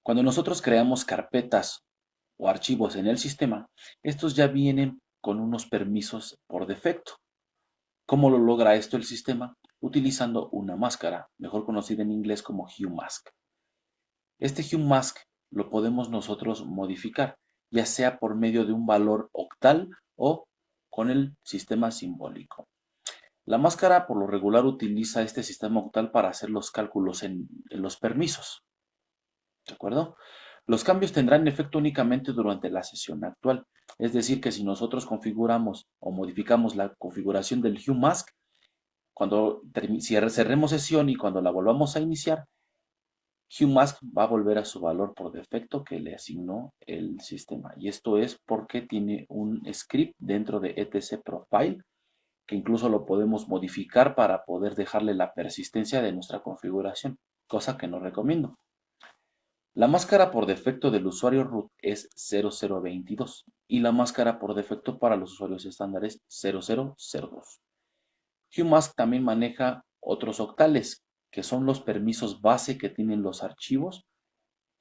Cuando nosotros creamos carpetas o archivos en el sistema, estos ya vienen con unos permisos por defecto. ¿Cómo lo logra esto el sistema? Utilizando una máscara, mejor conocida en inglés como Hue Mask. Este Hue Mask lo podemos nosotros modificar, ya sea por medio de un valor octal o con el sistema simbólico. La máscara por lo regular utiliza este sistema octal para hacer los cálculos en los permisos, ¿de acuerdo? Los cambios tendrán efecto únicamente durante la sesión actual, es decir, que si nosotros configuramos o modificamos la configuración del Hue Mask, cuando cerremos sesión y cuando la volvamos a iniciar, HueMask va a volver a su valor por defecto que le asignó el sistema. Y esto es porque tiene un script dentro de etc profile que incluso lo podemos modificar para poder dejarle la persistencia de nuestra configuración, cosa que no recomiendo. La máscara por defecto del usuario root es 0022 y la máscara por defecto para los usuarios estándares es 0002. HueMask también maneja otros octales, que son los permisos base que tienen los archivos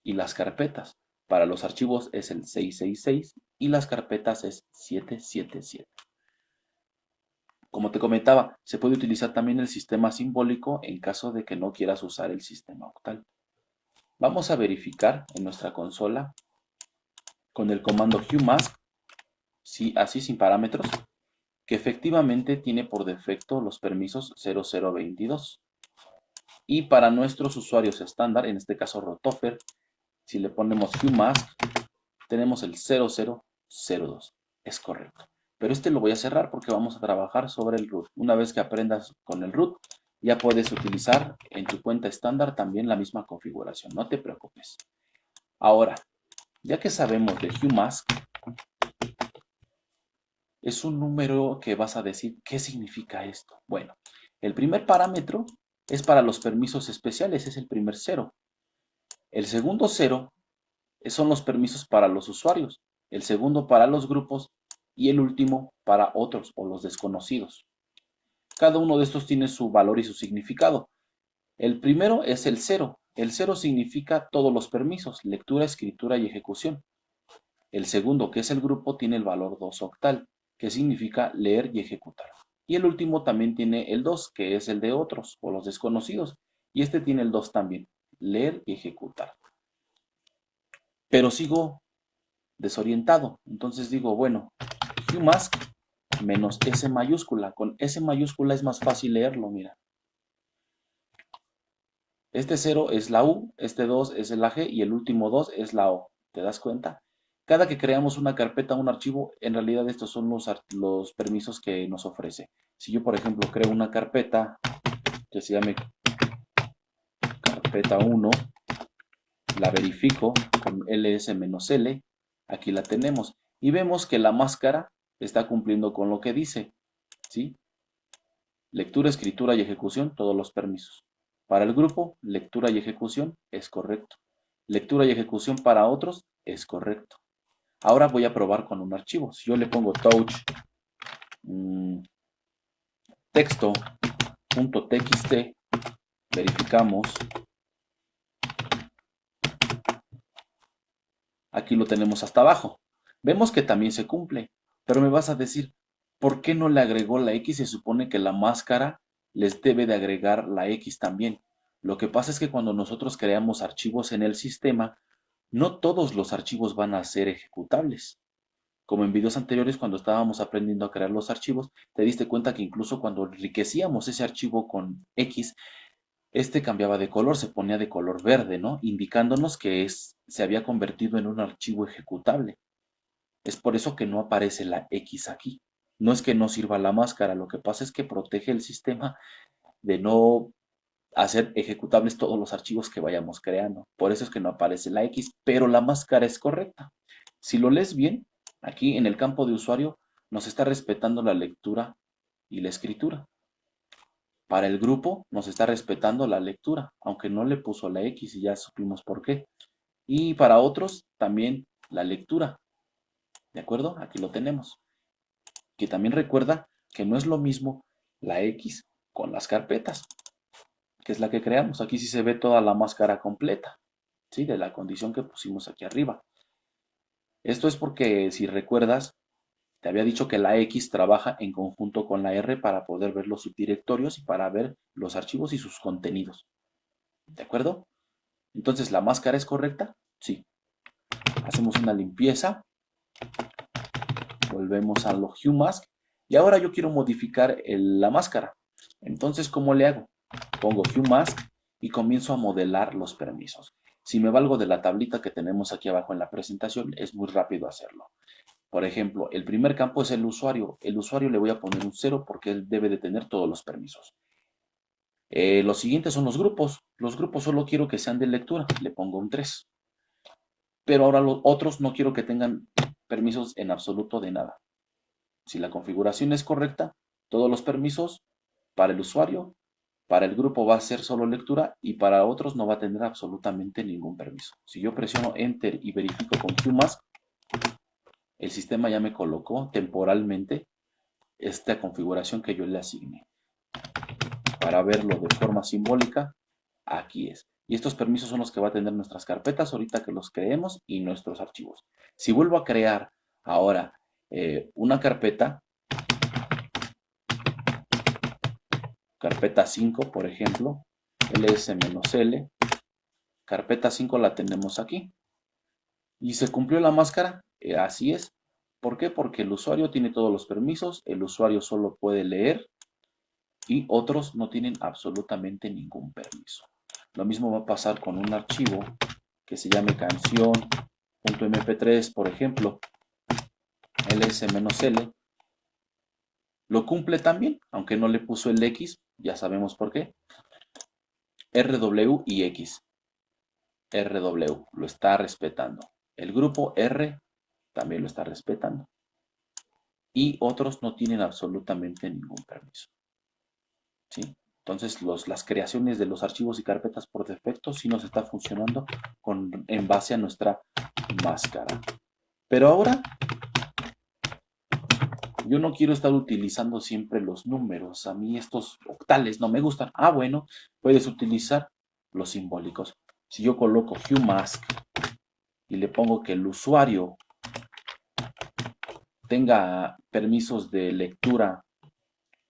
y las carpetas. Para los archivos es el 666 y las carpetas es 777. Como te comentaba, se puede utilizar también el sistema simbólico en caso de que no quieras usar el sistema octal. Vamos a verificar en nuestra consola con el comando HueMask, así sin parámetros, que efectivamente tiene por defecto los permisos 0022. Y para nuestros usuarios estándar, en este caso Rotofer, si le ponemos HueMask, tenemos el 0002. Es correcto. Pero este lo voy a cerrar porque vamos a trabajar sobre el root. Una vez que aprendas con el root, ya puedes utilizar en tu cuenta estándar también la misma configuración. No te preocupes. Ahora, ya que sabemos de HueMask, es un número que vas a decir, ¿qué significa esto? Bueno, el primer parámetro es para los permisos especiales, es el primer cero. El segundo cero son los permisos para los usuarios, el segundo para los grupos y el último para otros o los desconocidos. Cada uno de estos tiene su valor y su significado. El primero es el cero. El cero significa todos los permisos, lectura, escritura y ejecución. El segundo, que es el grupo, tiene el valor 2 octal, que significa leer y ejecutar. Y el último también tiene el 2, que es el de otros o los desconocidos. Y este tiene el 2 también, leer y ejecutar. Pero sigo desorientado. Entonces digo, bueno, HueMask menos S mayúscula. Con S mayúscula es más fácil leerlo, mira. Este 0 es la U, este 2 es la G y el último 2 es la O. ¿Te das cuenta? Cada que creamos una carpeta, un archivo, en realidad estos son los permisos que nos ofrece. Si yo, por ejemplo, creo una carpeta que se llame carpeta 1, la verifico con ls-l, aquí la tenemos. Y vemos que la máscara está cumpliendo con lo que dice, ¿sí? Lectura, escritura y ejecución, todos los permisos. Para el grupo, lectura y ejecución es correcto. Lectura y ejecución para otros es correcto. Ahora voy a probar con un archivo. Si yo le pongo touch texto.txt, verificamos. Aquí lo tenemos hasta abajo. Vemos que también se cumple. Pero me vas a decir, ¿por qué no le agregó la X? Se supone que la máscara les debe de agregar la X también. Lo que pasa es que cuando nosotros creamos archivos en el sistema, no todos los archivos van a ser ejecutables. Como en videos anteriores, cuando estábamos aprendiendo a crear los archivos, te diste cuenta que incluso cuando enriquecíamos ese archivo con X, este cambiaba de color, se ponía de color verde, ¿no? Indicándonos que se había convertido en un archivo ejecutable. Es por eso que no aparece la X aquí. No es que no sirva la máscara, lo que pasa es que protege el sistema de no hacer ejecutables todos los archivos que vayamos creando. Por eso es que no aparece la X, pero la máscara es correcta. Si lo lees bien, aquí en el campo de usuario nos está respetando la lectura y la escritura. Para el grupo nos está respetando la lectura, aunque no le puso la X y ya supimos por qué. Y para otros también la lectura. ¿De acuerdo? Aquí lo tenemos. Que también recuerda que no es lo mismo la X con las carpetas, que es la que creamos. Aquí sí se ve toda la máscara completa. ¿sí? De la condición que pusimos aquí arriba. Esto es porque, si recuerdas, te había dicho que la X trabaja en conjunto con la R para poder ver los subdirectorios y para ver los archivos y sus contenidos. ¿De acuerdo? Entonces, ¿la máscara es correcta? Sí. Hacemos una limpieza. Volvemos a los Hue Mask. Y ahora yo quiero modificar la máscara. Entonces, ¿cómo le hago? Pongo Hue Mask y comienzo a modelar los permisos. Si me valgo de la tablita que tenemos aquí abajo en la presentación, es muy rápido hacerlo. Por ejemplo, el primer campo es el usuario. El usuario le voy a poner un 0 porque él debe de tener todos los permisos. Los siguientes son los grupos. Los grupos solo quiero que sean de lectura. Le pongo un 3. Pero ahora los otros no quiero que tengan permisos en absoluto de nada. Si la configuración es correcta, todos los permisos para el usuario, para el grupo va a ser solo lectura y para otros no va a tener absolutamente ningún permiso. Si yo presiono Enter y verifico con QMask, el sistema ya me colocó temporalmente esta configuración que yo le asigné. Para verlo de forma simbólica, aquí es. Y estos permisos son los que va a tener nuestras carpetas ahorita que los creemos y nuestros archivos. Si vuelvo a crear ahora una carpeta, carpeta 5, por ejemplo, ls-l, carpeta 5 la tenemos aquí. ¿Y se cumplió la máscara? Así es. ¿Por qué? Porque el usuario tiene todos los permisos, el usuario solo puede leer y otros no tienen absolutamente ningún permiso. Lo mismo va a pasar con un archivo que se llame canción.mp3, por ejemplo, ls-l, lo cumple también, aunque no le puso el X, ya sabemos por qué. RW y X. RW lo está respetando. El grupo R también lo está respetando. Y otros no tienen absolutamente ningún permiso. ¿Sí? Entonces, las creaciones de los archivos y carpetas por defecto sí nos está funcionando en base a nuestra máscara. Pero ahora, yo no quiero estar utilizando siempre los números. A mí estos octales no me gustan. Ah, bueno, puedes utilizar los simbólicos. Si yo coloco HueMask y le pongo que el usuario tenga permisos de lectura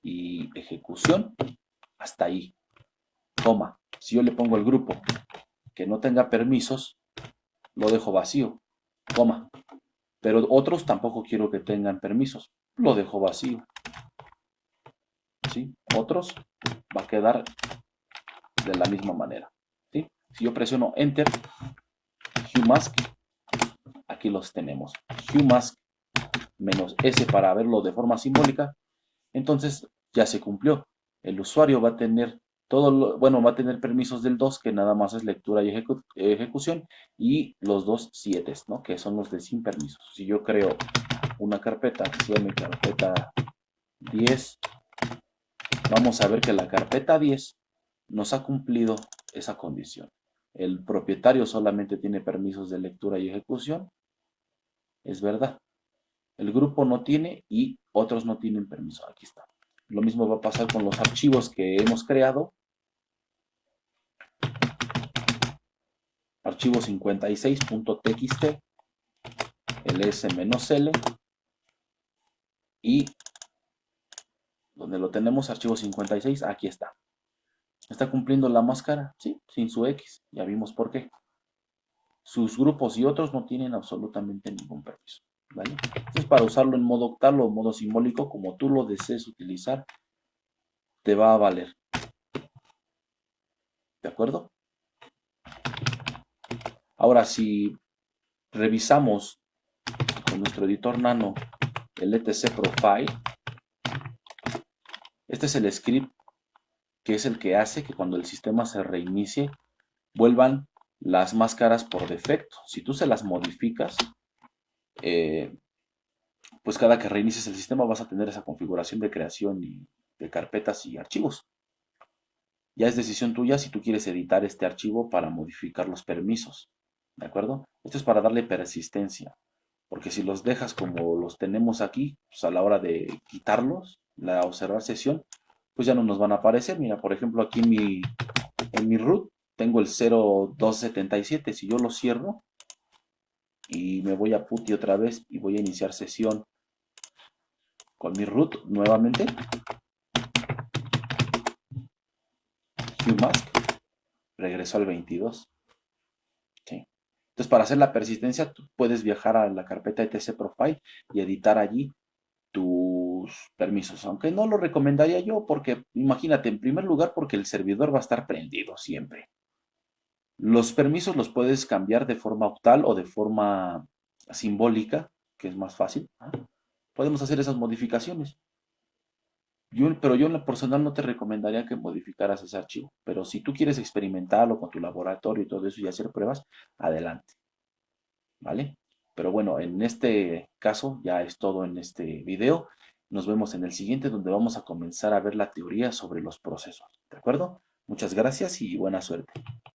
y ejecución, hasta ahí, coma. Si yo le pongo el grupo que no tenga permisos, lo dejo vacío, coma. Pero otros tampoco quiero que tengan permisos, lo dejo vacío. ¿Sí? Otros va a quedar de la misma manera. ¿Sí? Si yo presiono Enter, HueMask, aquí los tenemos. HueMask menos S para verlo de forma simbólica, entonces ya se cumplió. El usuario va a tener va a tener permisos del 2, que nada más es lectura y ejecución, y los dos 7, ¿no? Que son los de sin permisos. Si yo creo una carpeta que se llame carpeta 10, vamos a ver que la carpeta 10 nos ha cumplido esa condición. El propietario solamente tiene permisos de lectura y ejecución, es verdad. El grupo no tiene y otros no tienen permiso. Aquí está. Lo mismo va a pasar con los archivos que hemos creado. Archivo 56.txt, ls-l, y donde lo tenemos, archivo 56, aquí está. ¿Está cumpliendo la máscara? Sí, sin su X. Ya vimos por qué. Sus grupos y otros no tienen absolutamente ningún permiso. ¿Vale? Entonces, para usarlo en modo octal o modo simbólico, como tú lo desees utilizar, te va a valer. ¿De acuerdo? Ahora, si revisamos con nuestro editor Nano el etc profile, este es el script que es el que hace que cuando el sistema se reinicie vuelvan las máscaras por defecto. Si tú se las modificas, pues cada que reinicies el sistema vas a tener esa configuración de creación de carpetas y archivos. Ya es decisión tuya si tú quieres editar este archivo para modificar los permisos. ¿De acuerdo? Esto es para darle persistencia. Porque si los dejas como los tenemos aquí, pues a la hora de quitarlos, observar sesión, pues ya no nos van a aparecer. Mira, por ejemplo, aquí en mi root tengo el 0277. Si yo lo cierro y me voy a PuTTY otra vez y voy a iniciar sesión con mi root nuevamente, QMask, regresó al 22. ¿Sí? Entonces, para hacer la persistencia, tú puedes viajar a la carpeta etc profile y editar allí tus permisos, aunque no lo recomendaría yo porque, imagínate, en primer lugar, porque el servidor va a estar prendido siempre. Los permisos los puedes cambiar de forma octal o de forma simbólica, que es más fácil. Podemos hacer esas modificaciones. Pero yo en lo personal no te recomendaría que modificaras ese archivo. Pero si tú quieres experimentarlo con tu laboratorio y todo eso y hacer pruebas, adelante. ¿Vale? Pero bueno, en este caso ya es todo en este video. Nos vemos en el siguiente donde vamos a comenzar a ver la teoría sobre los procesos. ¿De acuerdo? Muchas gracias y buena suerte.